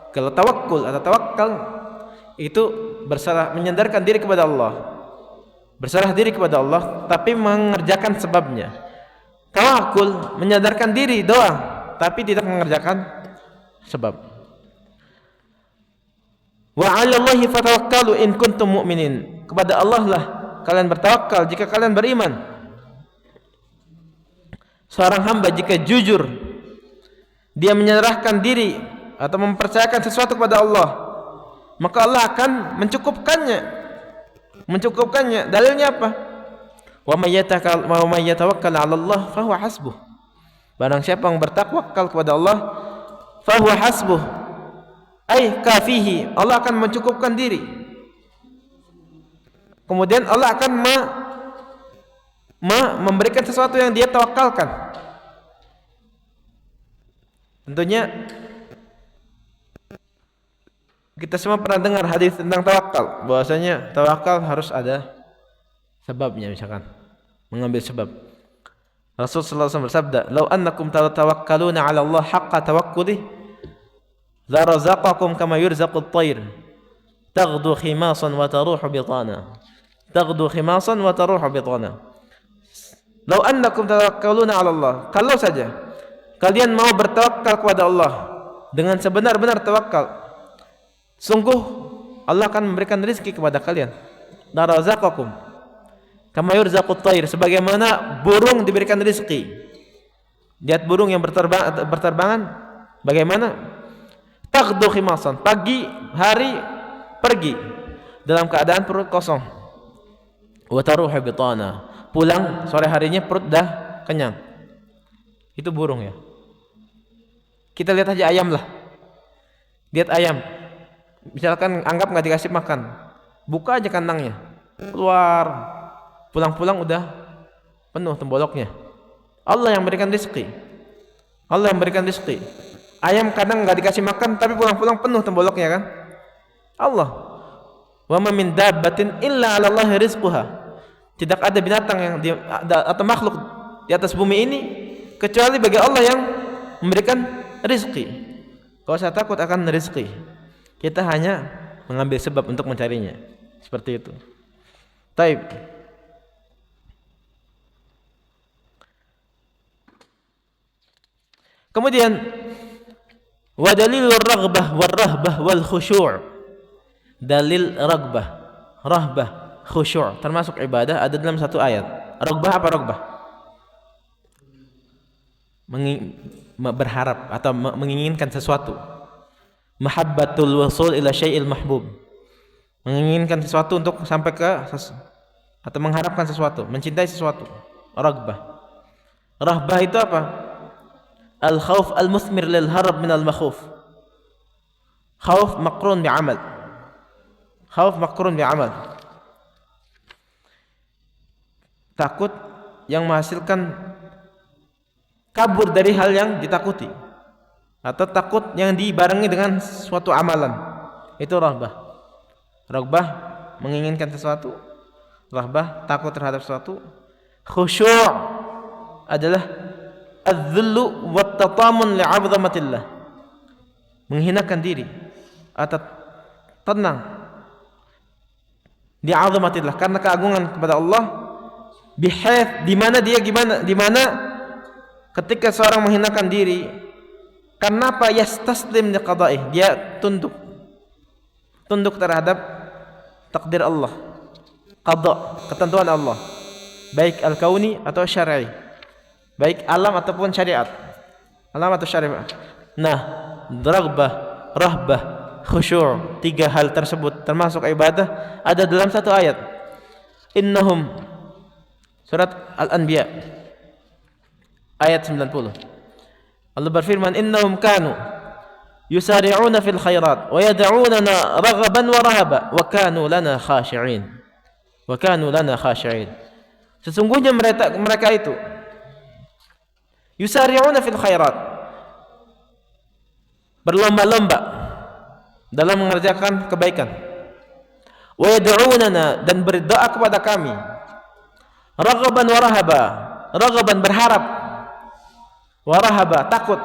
Kalau tawakkul atau tawakal itu berserah, menyandarkan diri kepada Allah. Berserah diri kepada Allah tapi mengerjakan sebabnya. Tawakul menyandarkan diri doang tapi tidak mengerjakan sebab. Wa 'ala Allahi fatawakkalu in kuntum mu'minin. Kepada Allah lah kalian bertawakal jika kalian beriman. Seorang hamba jika jujur dia menyerahkan diri atau mempercayakan sesuatu kepada Allah, maka Allah akan mencukupkannya. Dalilnya apa? Wa may yatawakkal 'ala Allah fa huwa hasbuh. Barang siapa yang bertakwakal kepada Allah, fa huwa hasbuh. Ai kafihi, Allah akan mencukupkan diri. Kemudian Allah akan memberikan sesuatu yang dia tawakalkan. Tentunya kita semua pernah dengar hadis tentang tawakal, bahwasanya tawakal harus ada sebabnya, misalkan mengambil sebab. Rasul sallallahu alaihi wasallam bersabda, "Lau annakum tatawakkaluna 'ala Allah haqqa tawakkulih, la razaqakum kama yurzaqut tayr, taghdu khimasan wa taruhu bitana." Taghdu khimasan wa taruhu bitana. Lau annakum tatawakkaluna 'ala Allah, kalau saja kalian mau bertawakal kepada Allah dengan sebenar-benar tawakal, sungguh Allah akan memberikan rezeki kepada kalian. La razaqakum kama yurzaqut tayr, sebagaimana burung diberikan rezeki. Lihat burung yang berterbangan bagaimana? Taghdu khimasan, pagi hari pergi dalam keadaan perut kosong. Wa taruhu bitana, pulang sore harinya perut dah kenyang. Itu burung ya. Kita lihat aja ayam lah. Lihat ayam. Misalkan anggap nggak dikasih makan, buka aja kandangnya, keluar, pulang-pulang udah penuh temboloknya. Allah yang berikan rezeki. Allah yang berikan rezeki. Ayam kadang nggak dikasih makan tapi pulang-pulang penuh temboloknya kan? Allah. Wa ma min dabbatin illa 'ala Allahi rizquha. Tidak ada binatang yang atau makhluk di atas bumi ini kecuali bagi Allah yang memberikan rezeki. Kalau saya takut akan rezeki, kita hanya mengambil sebab untuk mencarinya. Seperti itu. Taib. Kemudian wa dalilur raghbah war rahbah wal khusyu'. Dalil raghbah, rahbah, khusyu' termasuk ibadah ada dalam satu ayat. Raghbah apa raghbah? Berharap atau menginginkan sesuatu. Mahabbatul wusul ila syai'il mahbub. Menginginkan sesuatu untuk sampai ke atau mengharapkan sesuatu, mencintai sesuatu. Raghbah. Rahbah itu apa? Al-khawf al-musmir lil harab min al-makhuf. Khawf maqrun bi'amal. Khawf maqrun bi'amal. Takut yang menghasilkan kabur dari hal yang ditakuti, atau takut yang dibarengi dengan suatu amalan. Itu rahbah. Raghbah menginginkan sesuatu, rahbah takut terhadap sesuatu. Khusyu' adalah adz-dzullu wat tatamun li'azamatillah, menghinakan diri atau tenang di azamatillah karena keagungan kepada Allah. Bihayth, di mana ketika seorang menghinakan diri, kenapa yastaslim liqada'ih, dia tunduk terhadap takdir Allah, qada, ketentuan Allah, baik al-kauni atau syar'i, baik alam ataupun syariat, alam atau syariat. Nah, raghbah, rahbah, khusyu', tiga hal tersebut termasuk ibadah ada dalam satu ayat. Innahum, surat Al-Anbiya ayat 90. Allah berfirman, innahum kanu yusari'una fil khairat wa yad'unana raghaban wa rahaba wa kanu lana khashi'in. Wa kanu lana khashi'in. Sesungguhnya mereka itu yusari'una fil khairat, berlomba-lomba dalam mengerjakan kebaikan. Wa yad'unana, dan berdoa kepada kami. Raghaban wa rahaba, raghaban berharap, wa rahaba takut.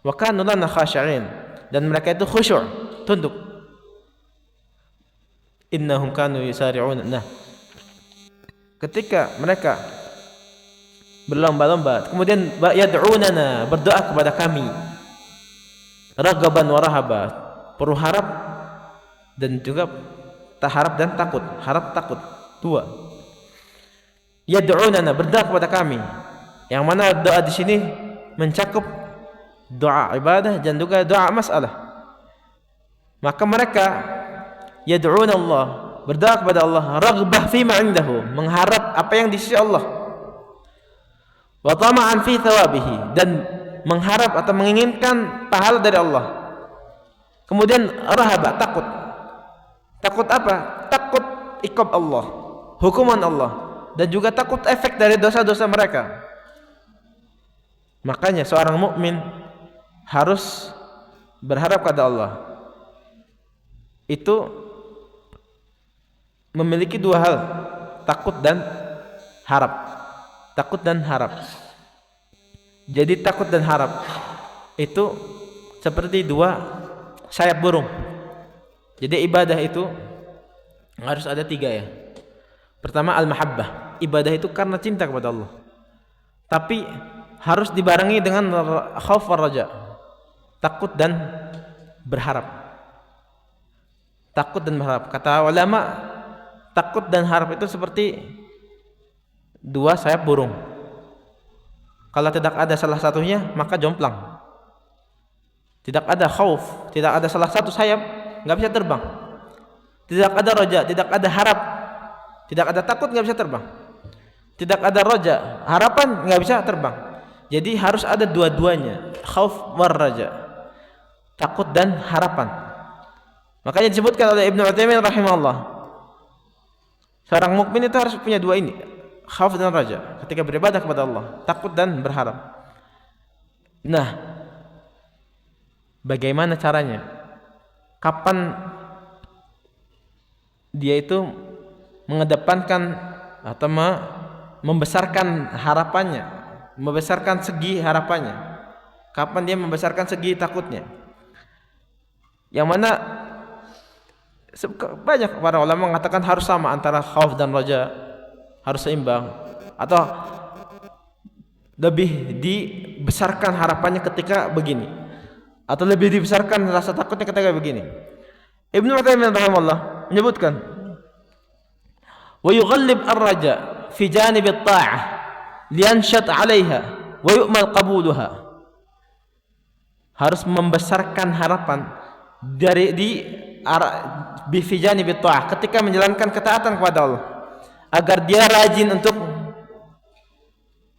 Wa kanu lana khashi'in, dan mereka itu khusyuk, tunduk. Innahum kanu yusari'una. Nah, ketika mereka berlomba-lomba, kemudian yad'unana, berdoa kepada kami, raghaban wa rahaba, perlu harap dan juga harap dan takut, harap takut, dua. Yad'unana, berdoa kepada kami, yang mana doa di sini mencakup doa ibadah dan juga doa masalah. Maka mereka yad'una Allah, berdoa kepada Allah, raghbah fima indahu, mengharap apa yang di sisi Allah, wa tama'an fi thawabihi, dan mengharap atau menginginkan pahala dari Allah. Kemudian rahaba, takut. Takut apa? Takut iqab Allah, hukuman Allah, dan juga takut efek dari dosa-dosa mereka. Makanya seorang mukmin harus berharap kepada Allah. Itu memiliki dua hal, takut dan harap. Takut dan harap. Jadi takut dan harap itu seperti dua sayap burung. Jadi ibadah itu harus ada tiga ya. Pertama al-mahabbah, ibadah itu karena cinta kepada Allah. Tapi harus dibarengi dengan khauf wa raja, takut dan berharap. Takut dan berharap. Kata ulama, takut dan harap itu seperti dua sayap burung. Kalau tidak ada salah satunya, maka jomplang. Tidak ada khauf, tidak ada salah satu sayap, nggak bisa terbang. Tidak ada raja, tidak ada harap, tidak ada takut, nggak bisa terbang. Tidak ada raja, harapan, nggak bisa terbang. Jadi harus ada dua-duanya, khauf war raja, takut dan harapan. Makanya disebutkan oleh Ibnu Utsaimin rahimahullah, seorang mukmin itu harus punya dua ini, khauf dan raja, ketika beribadah kepada Allah, takut dan berharap. Nah, bagaimana caranya? Kapan dia itu mengedepankan atau membesarkan harapannya, membesarkan segi harapannya? Kapan dia membesarkan segi takutnya? Yang mana banyak para ulama mengatakan harus sama antara khauf dan raja, harus seimbang, atau lebih dibesarkan harapannya ketika begini, atau lebih dibesarkan rasa takutnya ketika begini. Ibnu Utsaimin rahimahullah menyebutkan, wa yughallib ar-raja fi janib at-ta'ah liyanshat 'alayha wa yu'mal qabuluha. Harus membesarkan harapan dari fi janib at-ta'ah, ketika menjalankan ketaatan kepada Allah, agar dia rajin untuk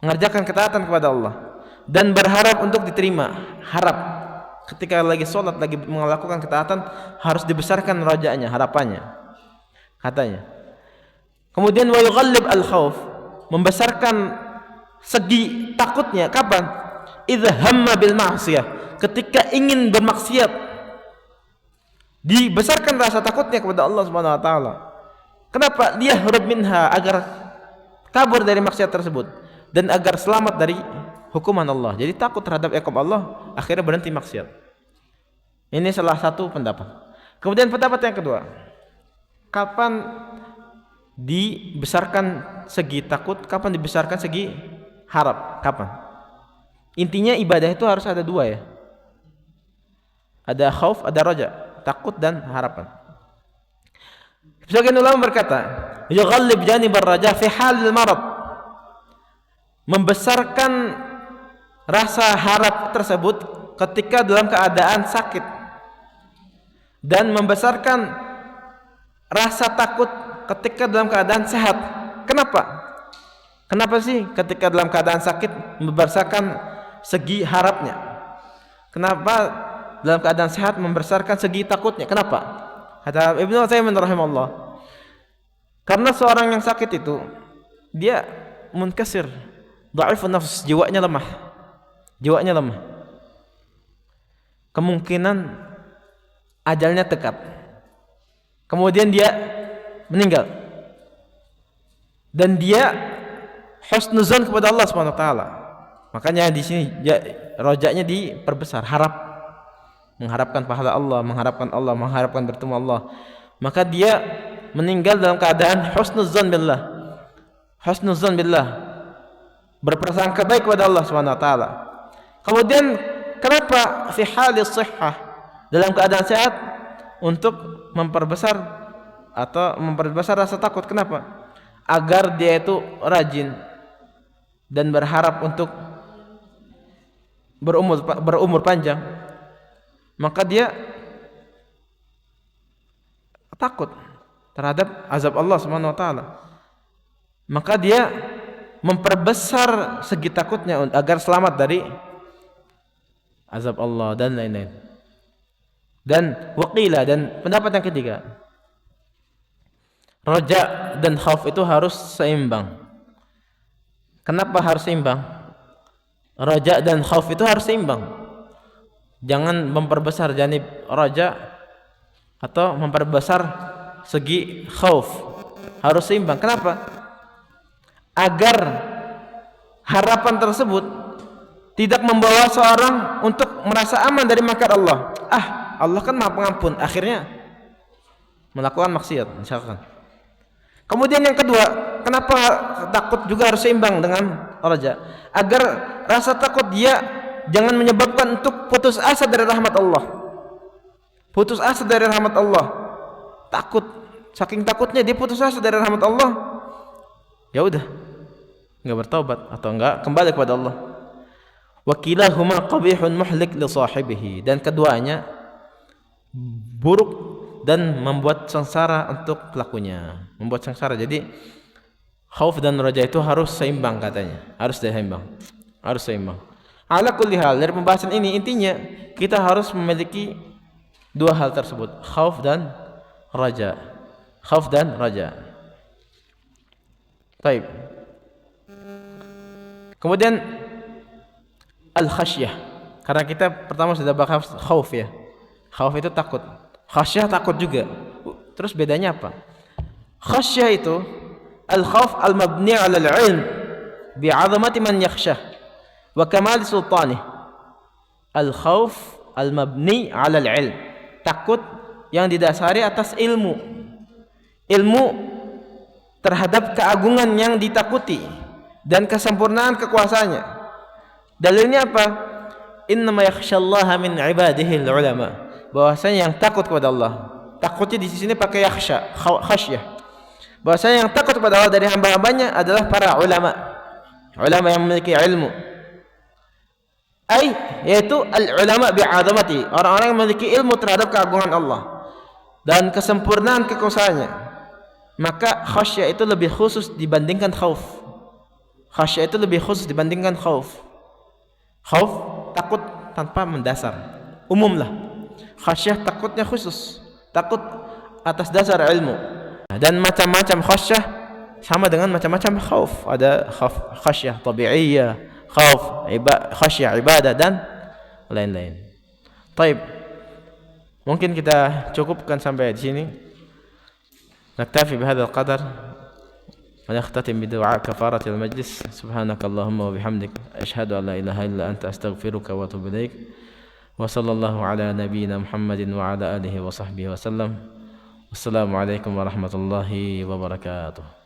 mengerjakan ketaatan kepada Allah dan berharap untuk diterima. Harap ketika lagi sholat, lagi melakukan ketaatan, harus dibesarkan rajanya, harapannya, katanya. Kemudian wa yughallib al-khauf, membesarkan segi takutnya. Kapan? Idza hamma bil ma'siyah, ketika ingin bermaksiat, dibesarkan rasa takutnya kepada Allah Subhanahu wa taala. Kenapa? Liyahrub minha, agar kabur dari maksiat tersebut dan agar selamat dari hukuman Allah. Jadi takut terhadap iqab Allah, akhirnya berhenti maksiat. Ini salah satu pendapat. Kemudian pendapat yang kedua, kapan dibesarkan segi takut, kapan dibesarkan segi harap? Kapan? Intinya ibadah itu harus ada dua ya. Ada khauf, ada raja, takut dan harapan. Sebagian ulama berkata, yughallib janib ar-raja fi halil marad, membesarkan rasa harap tersebut ketika dalam keadaan sakit, dan membesarkan rasa takut ketika dalam keadaan sehat. Kenapa? Kenapa sih ketika dalam keadaan sakit membesarkan segi harapnya? Kenapa dalam keadaan sehat membesarkan segi takutnya? Kenapa? Kata Ibnu Utsaimin rahimahullah, karena seorang yang sakit itu dia munkasir, dhaifun nafs, jiwanya lemah. Jiwanya lemah. Kemungkinan ajalnya dekat. Kemudian dia meninggal. Dan dia husnuzan kepada Allah Subhanahu wa taala. Makanya di sini rojaknya diperbesar, mengharapkan pahala Allah, mengharapkan bertemu Allah. Maka dia meninggal dalam keadaan husnuzan billah, berprasangka baik kepada Allah Subhanahu wa taala. Kemudian kenapa fi halis sihhah, dalam keadaan sehat, untuk memperbesar rasa takut? Kenapa? Agar dia itu rajin dan berharap untuk berumur panjang. Maka dia takut terhadap azab Allah Subhanahu wa taala. Maka dia memperbesar segi takutnya agar selamat dari azab Allah dan lain-lain. Dan waqila, dan pendapat yang ketiga, raja dan khauf itu harus seimbang. Kenapa harus seimbang? Raja dan khauf itu harus seimbang. Jangan memperbesar janib raja atau memperbesar segi khauf. Harus seimbang. Kenapa? Agar harapan tersebut tidak membawa seorang untuk merasa aman dari makar Allah. Allah kan Maha Pengampun, akhirnya melakukan maksiat misalkan. Kemudian yang kedua, kenapa takut juga harus seimbang dengan raja? Agar rasa takut dia jangan menyebabkan untuk putus asa dari rahmat Allah. Putus asa dari rahmat Allah. Takut, saking takutnya dia putus asa dari rahmat Allah. Ya udah, enggak bertaubat atau enggak kembali kepada Allah. Wakilahuma qabihun muhlik li sahibihi, dan keduanya buruk dan membuat sengsara untuk pelakunya, membuat sengsara. Jadi khauf dan raja itu harus seimbang katanya, harus seimbang. Ala kulli hal, dari pembahasan ini intinya kita harus memiliki dua hal tersebut, khauf dan raja. Baik. Kemudian al-khasyah, karena kita pertama sudah bahas khauf ya. Khauf itu takut, khasyah takut juga. Terus bedanya apa? Khasyah itu al-khauf al-mabni 'ala al-'ilm bi'azamati man yakhshah wa kamal sultanih. Al-khauf al-mabni 'ala al-'ilm, takut yang didasari atas ilmu terhadap keagungan yang ditakuti dan kesempurnaan kekuasaannya. Dalilnya apa? Innama yakhsyallaha min 'ibadihi al-'ulama. Bahwasanya yang takut kepada Allah, takutnya di sini pakai khasyah. Bahwasanya yang takut kepada Allah dari hamba-hambanya adalah para ulama yang memiliki ilmu. Yaitu al-ulama bi'azamati, orang-orang yang memiliki ilmu terhadap keagungan Allah dan kesempurnaan kekuasaannya. Maka khasyah itu lebih khusus dibandingkan khauf. Khauf takut tanpa mendasar, umum lah. Khasyah takutnya khusus, takut atas dasar ilmu. Dan macam-macam khasyah sama dengan macam-macam khauf. Ada khasyah tabi'iyah, khasyah ibadah, dan lain-lain. Baik, mungkin kita cukupkan sampai di sini. Naktafi bihadzal qadar wa nakhtatim bidu'a kafaratil majlis. Subhanakallahumma wa bihamdik, asyhadu an la ilaha illa anta, astaghfiruka wa atubu ilaik. Wa sallallahu ala nabiyyina Muhammadin wa ala alihi wa sahbihi wa sallam. Wassalamualaikum warahmatullahi wabarakatuh.